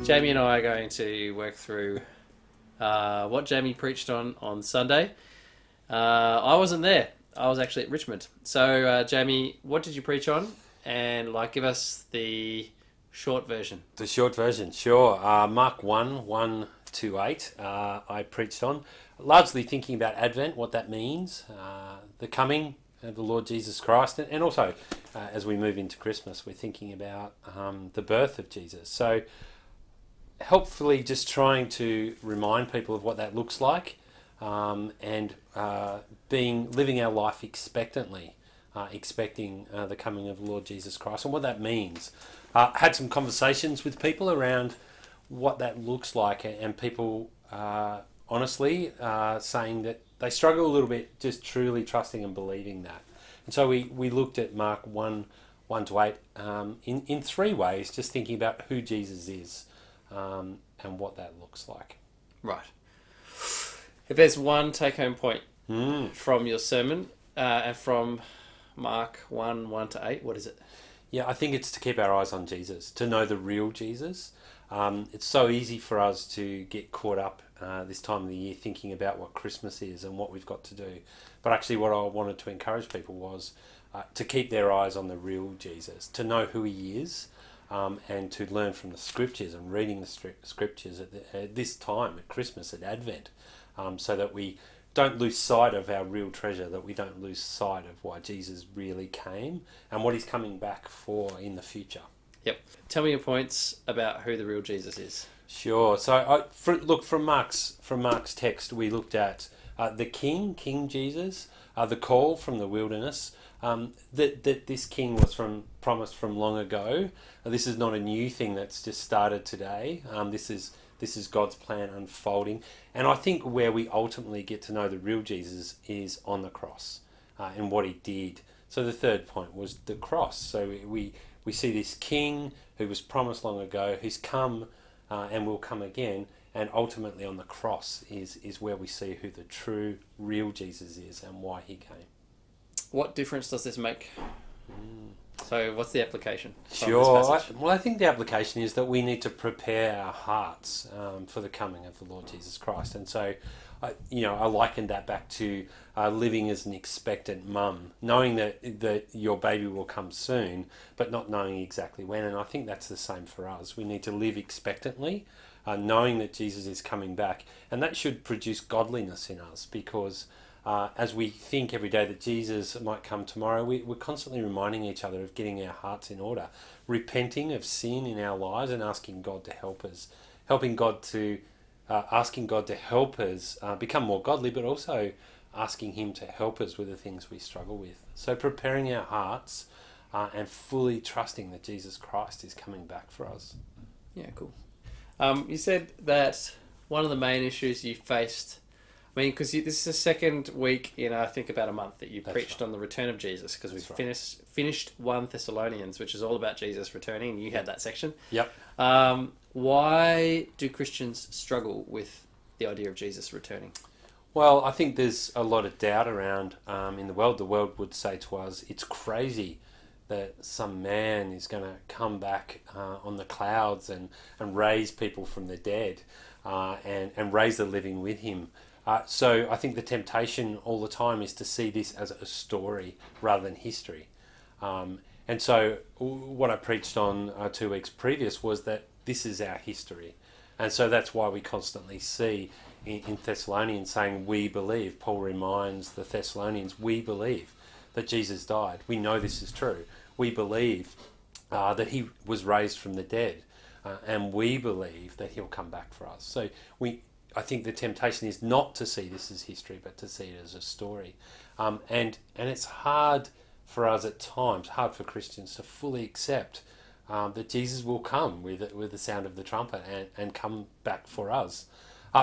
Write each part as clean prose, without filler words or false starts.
Jamie and I are going to work through what Jamie preached on Sunday. I wasn't there. I was actually at Richmond. So, Jamie, what did you preach on? And give us the short version. The short version, sure. Mark 1, 1 to 8, I preached on, largely thinking about Advent, what that means, the coming of the Lord Jesus Christ, and also as we move into Christmas, we're thinking about the birth of Jesus. So, helpfully just trying to remind people of what that looks like, and living our life expectantly, expecting the coming of the Lord Jesus Christ and what that means. Had some conversations with people around what that looks like, and people honestly saying that they struggle a little bit just truly trusting and believing that. And so we looked at Mark 1, 1 to 8 in three ways, just thinking about who Jesus is and what that looks like. Right. If there's one take-home point from your sermon and from Mark 1, 1 to 8, what is it? Yeah, I think it's to keep our eyes on Jesus, to know the real Jesus. It's so easy for us to get caught up this time of the year thinking about what Christmas is and what we've got to do. But actually what I wanted to encourage people was to keep their eyes on the real Jesus, to know who he is, and to learn from the scriptures and reading the scriptures at this time, at Christmas, at Advent, so that we don't lose sight of our real treasure, that we don't lose sight of why Jesus really came and what he's coming back for in the future. Yep. Tell me your points about who the real Jesus is. Sure. So, from Mark's text, we looked at the King Jesus, the call from the wilderness, that this King was promised from long ago. This is not a new thing that's just started today. This is God's plan unfolding. And I think where we ultimately get to know the real Jesus is on the cross and what he did. So the third point was the cross. So we see this King who was promised long ago, who's come and will come again. And ultimately on the cross is where we see who the true, real Jesus is and why he came. What difference does this make? So what's the application from Sure. this passage? I think the application is that we need to prepare our hearts for the coming of the Lord Jesus Christ. And so, I likened that back to living as an expectant mum, knowing that your baby will come soon, but not knowing exactly when. And I think that's the same for us. We need to live expectantly, knowing that Jesus is coming back. And that should produce godliness in us, because as we think every day that Jesus might come tomorrow, we're constantly reminding each other of getting our hearts in order, repenting of sin in our lives and asking God to help us, asking God to help us become more godly, but also asking him to help us with the things we struggle with. So preparing our hearts and fully trusting that Jesus Christ is coming back for us. Yeah, cool. You said that one of the main issues you faced, because this is the second week in, I think, about a month that you preached on the return of Jesus, because we've finished 1 Thessalonians, which is all about Jesus returning, and you had that section. Yep. Why do Christians struggle with the idea of Jesus returning? Well, I think there's a lot of doubt around in the world. The world would say to us, it's crazy that some man is going to come back on the clouds and raise people from the dead and raise the living with him. So I think the temptation all the time is to see this as a story rather than history. And so what I preached on 2 weeks previous was that this is our history. And so that's why we constantly see in Thessalonians saying, we believe. Paul reminds the Thessalonians, we believe that Jesus died. We know this is true. We believe that he was raised from the dead. And we believe that he'll come back for us. So I think the temptation is not to see this as history, but to see it as a story. And it's hard for us at times, hard for Christians to fully accept that Jesus will come with the sound of the trumpet and come back for us.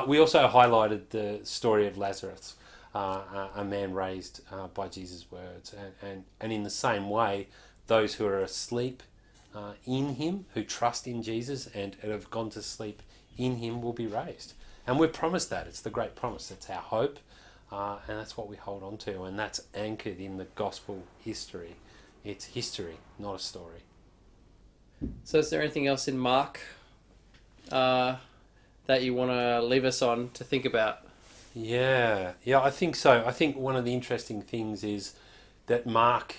We also highlighted the story of Lazarus, a man raised by Jesus' words. And in the same way, those who are asleep in him, who trust in Jesus and have gone to sleep in him, will be raised. And we're promised that. It's the great promise. It's our hope, and that's what we hold on to. And that's anchored in the gospel history. It's history, not a story. So is there anything else in Mark that you want to leave us on to think about? Yeah, I think so. I think one of the interesting things is that Mark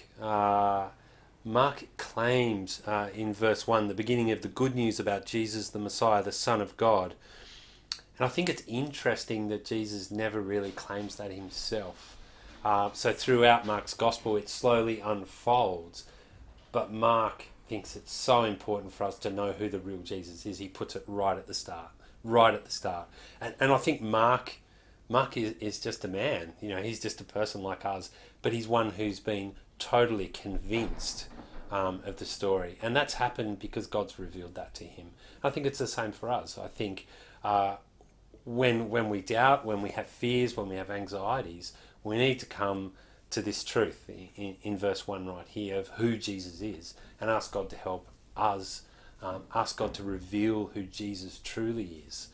claims in verse 1, the beginning of the good news about Jesus the Messiah, the Son of God. And I think it's interesting that Jesus never really claims that himself. So throughout Mark's gospel, it slowly unfolds. But Mark thinks it's so important for us to know who the real Jesus is. He puts it right at the start. And I think Mark is just a man. He's just a person like us. But he's one who's been totally convinced of the story. And that's happened because God's revealed that to him. I think it's the same for us. I think when we doubt, when we have fears, when we have anxieties, we need to come to this truth in verse 1 right here of who Jesus is and ask God to help us, ask God to reveal who Jesus truly is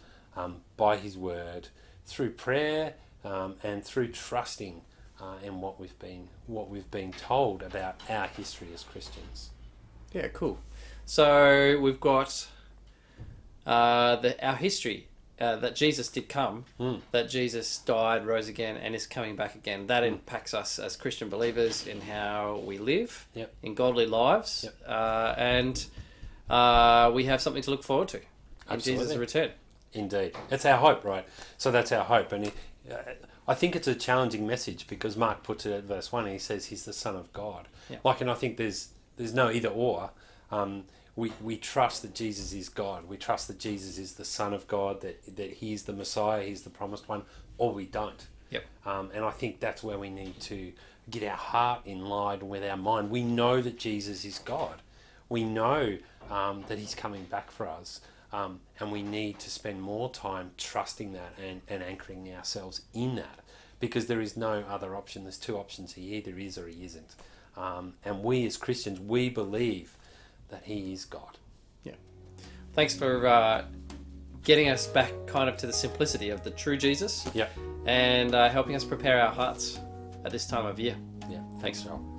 by his word, through prayer and through trusting in what we've been told about our history as Christians. Yeah, cool. So we've got our history. That Jesus did come, that Jesus died, rose again, and is coming back again. That impacts us as Christian believers in how we live, in godly lives, and we have something to look forward to in Jesus' return. Indeed. That's our hope, right? So that's our hope. And I think it's a challenging message because Mark puts it at verse 1 and he says he's the Son of God. Yeah. And I think there's no either or. We trust that Jesus is God. We trust that Jesus is the Son of God, that he's the Messiah, he's the promised one, or we don't. Yep. And I think that's where we need to get our heart in line with our mind. We know that Jesus is God. We know that he's coming back for us. And we need to spend more time trusting that and anchoring ourselves in that, because there is no other option. There's two options. He either is or he isn't. And we as Christians, we believe that he is God. Yeah. Thanks for getting us back kind of to the simplicity of the true Jesus. Yeah. And helping us prepare our hearts at this time of year. Yeah. Thanks, Joel.